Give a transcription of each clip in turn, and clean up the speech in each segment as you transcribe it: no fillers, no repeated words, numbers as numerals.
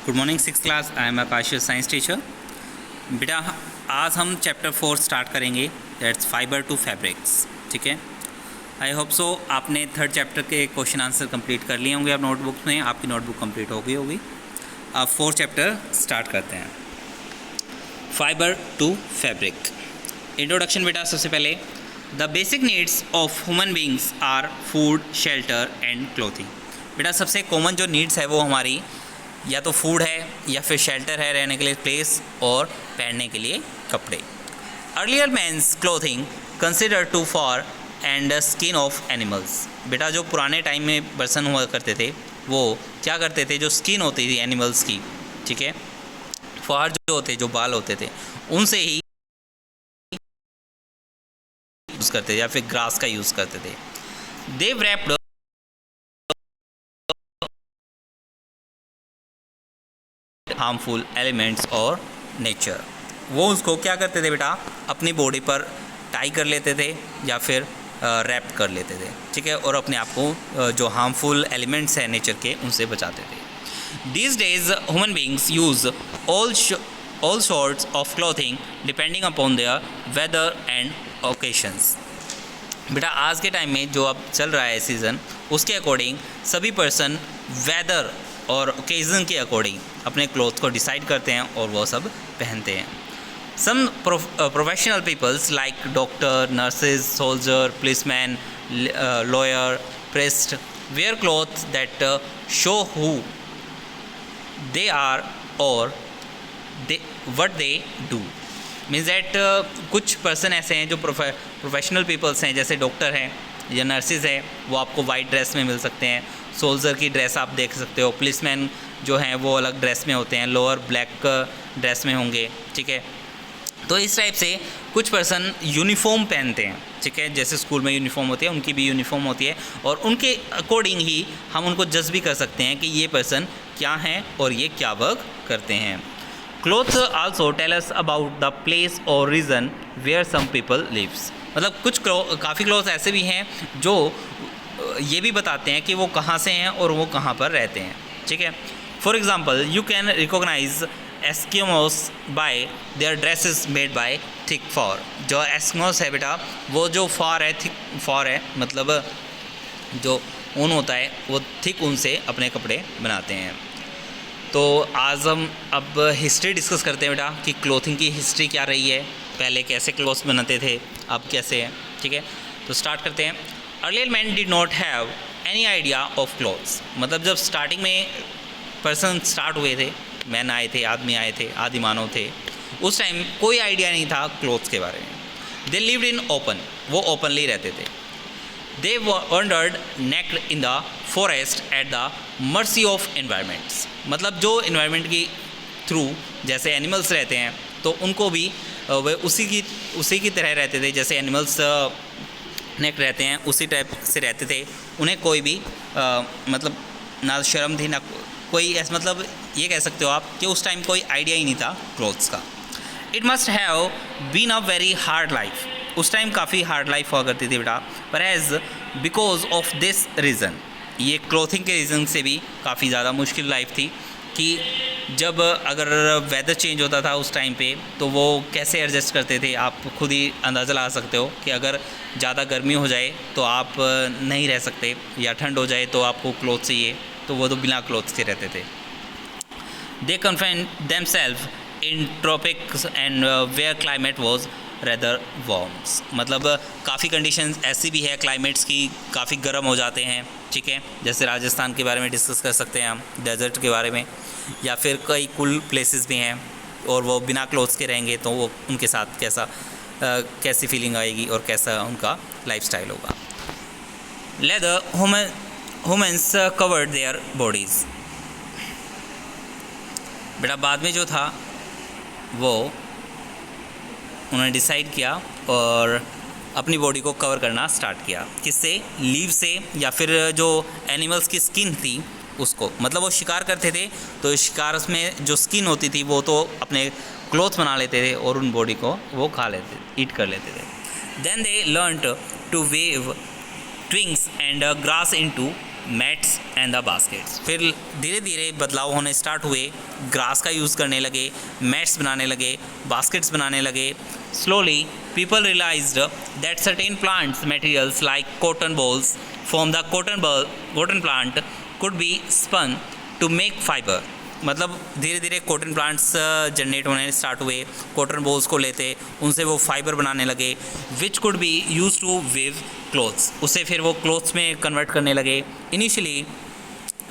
Good morning six class. I am Akash science teacher. बेटा आज हम चैप्टर 4 स्टार्ट करेंगे, दैट्स फाइबर टू फैब्रिक्स। ठीक है, आई होप सो आपने थर्ड चैप्टर के क्वेश्चन आंसर कंप्लीट कर लिए होंगे। आप नोटबुक में आपकी नोटबुक कंप्लीट हो गई होगी। अब फोर्थ चैप्टर स्टार्ट करते हैं, फाइबर टू फैब्रिक। इंट्रोडक्शन बेटा, सबसे पहले the basic needs of human beings are food, shelter and clothing. बेटा सबसे कॉमन जो नीड्स है वो हमारी या तो फूड है या फिर शेल्टर है, रहने के लिए प्लेस, और पहनने के लिए कपड़े। Earlier man's clothing consider to fur and skin of animals. बेटा जो पुराने टाइम में पर्सन हुआ करते थे वो क्या करते थे, जो स्किन होती थी एनिमल्स की, ठीक है, फॉर जो होते, जो बाल होते थे, उनसे ही यूज़ करते थे या फिर ग्रास का यूज़ करते थे। दे wrapped हार्मफुल एलिमेंट्स और नेचर। वो उसको क्या करते थे बेटा, अपनी बॉडी पर टाई कर लेते थे या फिर रैप कर लेते थे, ठीक है, और अपने आप को जो हार्मफुल एलिमेंट्स हैं नेचर के, उनसे बचाते थे। These days human beings use all sorts of clothing depending upon their weather and occasions। बेटा आज के टाइम में जो अब चल रहा है सीज़न, उसके अकॉर्डिंग सभी पर्सन वेदर और ओकेज़न के अकॉर्डिंग अपने क्लोथ को डिसाइड करते हैं और वो सब पहनते हैं। Some professional peoples like doctor, nurses, soldier, policeman, lawyer, priest wear cloth that show who they are और they what they do. Means that कुछ पर्सन ऐसे हैं जो प्रोफेशनल पीपल्स हैं, जैसे डॉक्टर हैं या नर्सेज हैं, वो आपको वाइट ड्रेस में मिल सकते हैं। सोल्जर की ड्रेस आप देख सकते हो। पुलिसमैन जो हैं वो अलग ड्रेस में होते हैं, लोअर ब्लैक ड्रेस में होंगे, ठीक है। तो इस टाइप से कुछ पर्सन यूनिफॉर्म पहनते हैं, ठीक है, जैसे स्कूल में यूनिफॉर्म होती है, उनकी भी यूनिफॉर्म होती है, और उनके अकॉर्डिंग ही हम उनको जज भी कर सकते हैं कि ये पर्सन क्या हैं और ये क्या वर्क करते हैं। Cloth also tell us about the place और reason where some people lives. मतलब कुछ काफ़ी क्लोथ ऐसे भी हैं जो ये भी बताते हैं कि वो कहाँ से हैं और वो कहाँ पर रहते हैं, ठीक है। For example you can recognise Eskimos by their dresses made by thick fur. जो एस्किमोस है बेटा, वो जो फॉर है, थिक फॉर है, मतलब जो ऊन होता है वो थिक ऊन से अपने कपड़े बनाते हैं। तो आज हम अब हिस्ट्री डिस्कस करते हैं बेटा कि क्लोथिंग की हिस्ट्री क्या रही है, पहले कैसे क्लोथ्स बनाते थे, अब कैसे हैं, ठीक है। तो स्टार्ट करते हैं। Earlier man did not have any idea of clothes. मतलब जब स्टार्टिंग में पर्सन स्टार्ट हुए थे, मैन आए थे, आदमी आए थे, आदि मानव थे, उस टाइम कोई आइडिया नहीं था क्लोथ्स के बारे में। दे लिव्ड इन ओपन, वो ओपनली रहते थे। They wondered naked in the forest at the mercy of environments. मतलब जो एनवायरनमेंट की थ्रू जैसे एनिमल्स रहते हैं तो उनको भी वे उसी की तरह रहते थे, जैसे एनिमल्स नेक्ड रहते हैं उसी टाइप से रहते थे। उन्हें कोई भी मतलब ना शर्म थी ना कोई ऐसा, मतलब ये कह सकते हो आप कि उस टाइम कोई आइडिया ही नहीं था क्लोथ्स का। It must have been a very hard life. उस टाइम काफ़ी हार्ड लाइफ हुआ करती थी बेटा, पर as because of this reason, ये क्लोथिंग के रीज़न से भी काफ़ी ज़्यादा मुश्किल लाइफ थी कि जब अगर वेदर चेंज होता था उस टाइम पे तो वो कैसे एडजस्ट करते थे। आप खुद ही अंदाज़ा लगा सकते हो कि अगर ज़्यादा गर्मी हो जाए तो आप नहीं रह सकते, या ठंड हो जाए तो आपको क्लोथ चाहिए, तो वो तो बिना क्लोथ के रहते थे। They confined themself in tropics and where climate was rather warms. मतलब काफ़ी कंडीशंस ऐसी भी है क्लाइमेट्स की, काफ़ी गर्म हो जाते हैं, ठीक है, जैसे राजस्थान के बारे में डिस्कस कर सकते हैं हम, डेजर्ट के बारे में, या फिर कई कूल प्लेसेस भी हैं और वो बिना क्लोथ्स के रहेंगे तो वो उनके साथ कैसी फीलिंग आएगी और कैसा उनका लाइफस्टाइल होगा। Leather humans covered their bodies. बेटा बाद में जो था वो उन्होंने डिसाइड किया और अपनी बॉडी को कवर करना स्टार्ट किया। किससे? लीव से, या फिर जो एनिमल्स की स्किन थी उसको। मतलब वो शिकार करते थे तो शिकार में जो स्किन होती थी वो तो अपने क्लोथ बना लेते थे और उन बॉडी को वो खा लेते, ईट कर लेते थे। Then they learned to weave twigs and grass into mats and the baskets. फिर धीरे धीरे बदलाव होने स्टार्ट हुए, ग्रास का यूज़ करने लगे, मैट्स बनाने लगे, बास्केट्स बनाने लगे। Slowly people realised that certain plants materials like cotton balls from the cotton plant could be spun to make fibre. मतलब धीरे धीरे कॉटन प्लांट्स जनरेट होने स्टार्ट हुए, कॉटन बॉल्स को लेते, उनसे वो फाइबर बनाने लगे, which could be use to weave clothes. उसे फिर वो क्लोथ्स में कन्वर्ट करने लगे। Initially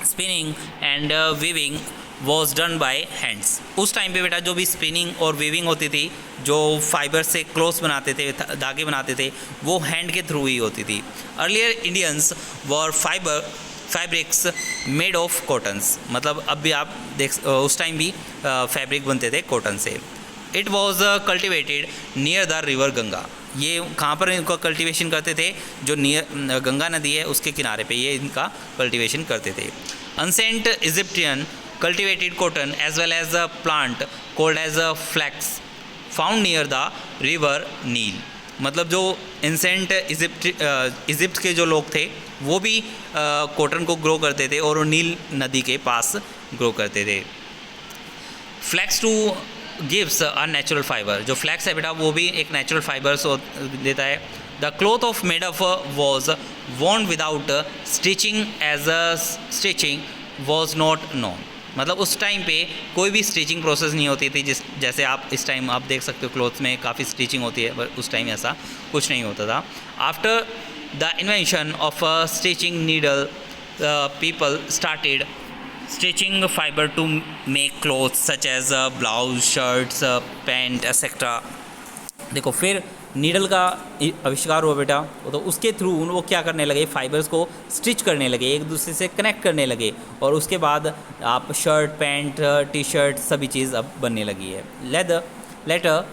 spinning and weaving was done by hands. उस टाइम पे बेटा जो भी स्पिनिंग और वीविंग होती थी, जो फाइबर से क्लोथ्स बनाते थे, धागे बनाते थे, वो हैंड के थ्रू ही होती थी। Earlier Indians were fabrics made of cottons. मतलब अब भी आप देख उस टाइम भी फैब्रिक बनते थे कॉटन से। It was cultivated near the river Ganga. ये कहाँ पर इनका कल्टिवेशन करते थे? जो नियर गंगा नदी है उसके किनारे पे ये इनका कल्टिवेशन करते थे। Ancient Egyptian cultivated cotton as well as a plant called as a flax found near the river Nile. मतलब जो एंसेंट इजिप्ट के जो लोग थे वो भी कॉटन को ग्रो करते थे और नील नदी के पास ग्रो करते थे। Flax to gives a natural fibre. जो फ्लैक्स है बेटा वो भी एक नेचुरल फाइबर देता है। The cloth of made of was worn without stitching as a stitching was not known. मतलब उस टाइम पे कोई भी स्टिचिंग प्रोसेस नहीं होती थी, जैसे आप इस टाइम आप देख सकते हो क्लॉथ्स में काफ़ी स्टिचिंग होती है, बट उस टाइम ऐसा कुछ नहीं होता था। After the invention of a stitching needle people started stitching fibre to make clothes such as blouse, shirts, pant etcetera. देखो फिर नीडल का आविष्कार हुआ बेटा, तो उसके थ्रू वो क्या करने लगे, फाइबर्स को स्टिच करने लगे, एक दूसरे से कनेक्ट करने लगे, और उसके बाद आप शर्ट, पैंट, टी शर्ट सभी चीज़ अब बनने लगी है। Later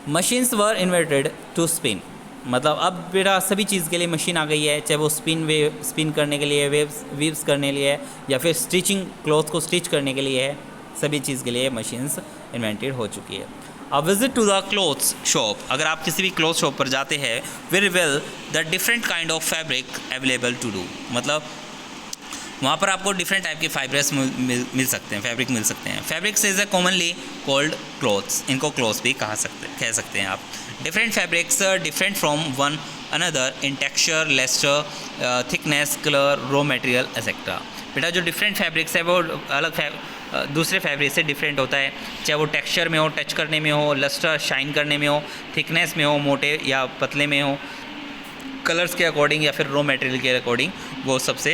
machines were invented to spin. मतलब अब बेटा सभी चीज़ के लिए मशीन आ गई है, चाहे वो स्पिन करने के लिए, वीव्स करने के लिए, या फिर स्टिचिंग क्लॉथ को स्टिच करने के लिए है, सभी चीज़ के लिए मशीन्स इन्वेंटेड हो चुकी है। A visit to the clothes shop. अगर आप किसी भी क्लोथ शॉप पर जाते हैं, very well the different kind of fabric available to do. मतलब वहाँ पर आपको डिफरेंट टाइप के फाइबर्स मिल सकते हैं, फैब्रिक मिल सकते हैं। Fabrics is a commonly called clothes. इनको क्लोथ्स भी कह सकते हैं आप। Different fabrics different from one another in texture, lustre, thickness, colour, raw material etcetera. बेटा जो डिफरेंट फैब्रिक्स है वो अलग दूसरे फैब्रिक से डिफरेंट होता है, चाहे वो टेक्सचर में हो, टच करने में हो, लस्टर शाइन करने में हो, थिकनेस में हो, मोटे या पतले में हो, कलर्स के अकॉर्डिंग या फिर रॉ मटेरियल के अकॉर्डिंग वो सबसे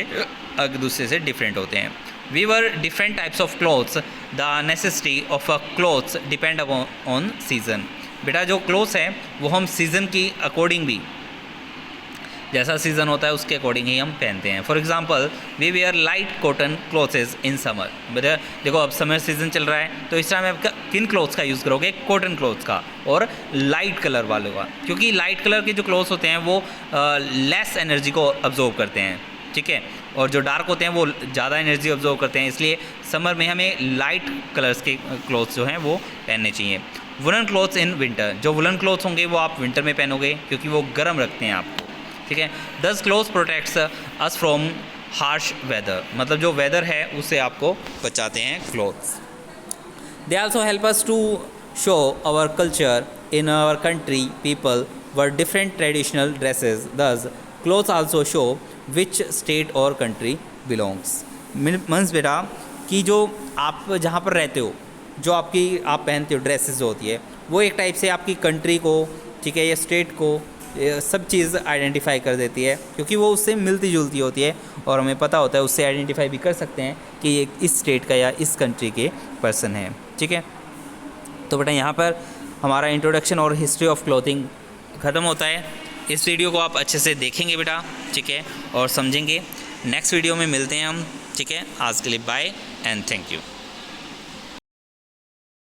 एक दूसरे से डिफरेंट होते हैं। We wear different types of clothes, the necessity of a clothes depend on season. बेटा जो क्लोथ्स हैं वो हम सीज़न की अकॉर्डिंग भी, जैसा सीज़न होता है उसके अकॉर्डिंग ही हम पहनते हैं। For example we wear light cotton clothes in summer. बेटा देखो अब समर सीजन चल रहा है, तो इस टाइम आप किन क्लोथ्स का यूज़ करोगे? कॉटन क्लोथ्स का, और लाइट कलर वालों का, क्योंकि लाइट कलर के जो क्लोथ्स होते हैं वो लेस एनर्जी को अब्जॉर्व करते हैं, ठीक है, और जो डार्क होते हैं वो ज़्यादा एनर्जी अब्जॉर्व करते हैं। इसलिए समर में हमें लाइट कलर्स के क्लोथ्स जो हैं वो पहनने चाहिए। Woollen clothes in winter. जो वुलन क्लोथ्स होंगे वो आप विंटर में पहनोगे क्योंकि वो गर्म रखते हैं आपको, ठीक है। These clothes protects us from harsh weather. मतलब जो वेदर है उससे आपको बचाते हैं क्लोथ्स। They also help us to show our culture in our country. People wear different traditional dresses, these clothes also show which state और कंट्री बिलोंग्स। मीन्स बेटा कि जो आप जहाँ पर रहते हो, जो आप पहनते हो ड्रेसेस जो होती है वो एक टाइप से आपकी कंट्री को, ठीक है, या स्टेट को, सब चीज़ आइडेंटिफाई कर देती है, क्योंकि वो उससे मिलती जुलती होती है और हमें पता होता है, उससे आइडेंटिफाई भी कर सकते हैं कि ये इस स्टेट का या इस कंट्री के पर्सन है, ठीक है। तो बेटा यहाँ पर हमारा इंट्रोडक्शन और हिस्ट्री ऑफ क्लॉथिंग ख़त्म होता है। इस वीडियो को आप अच्छे से देखेंगे बेटा, ठीक है, और समझेंगे। नेक्स्ट वीडियो में मिलते हैं हम, ठीक है। आज के लिए बाय एंड थैंक यू।